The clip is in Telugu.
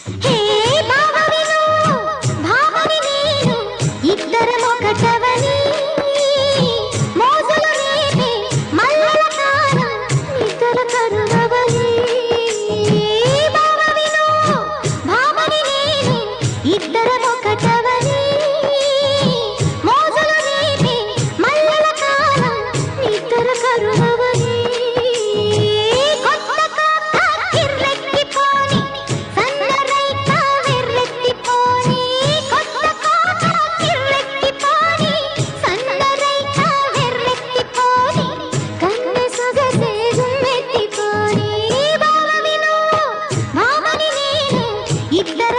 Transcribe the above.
హే భావవిను భావని నేను ఇద్దరం ఒకటవని మోజులు రేపే మల్లెల కారం నిద్ర కరువవని భావవిను భావని నేను ఇద్దరం ఒకటవని మోజులు రేపే మల్లెల కారం నిద్ర కరువవని ఇద్దరు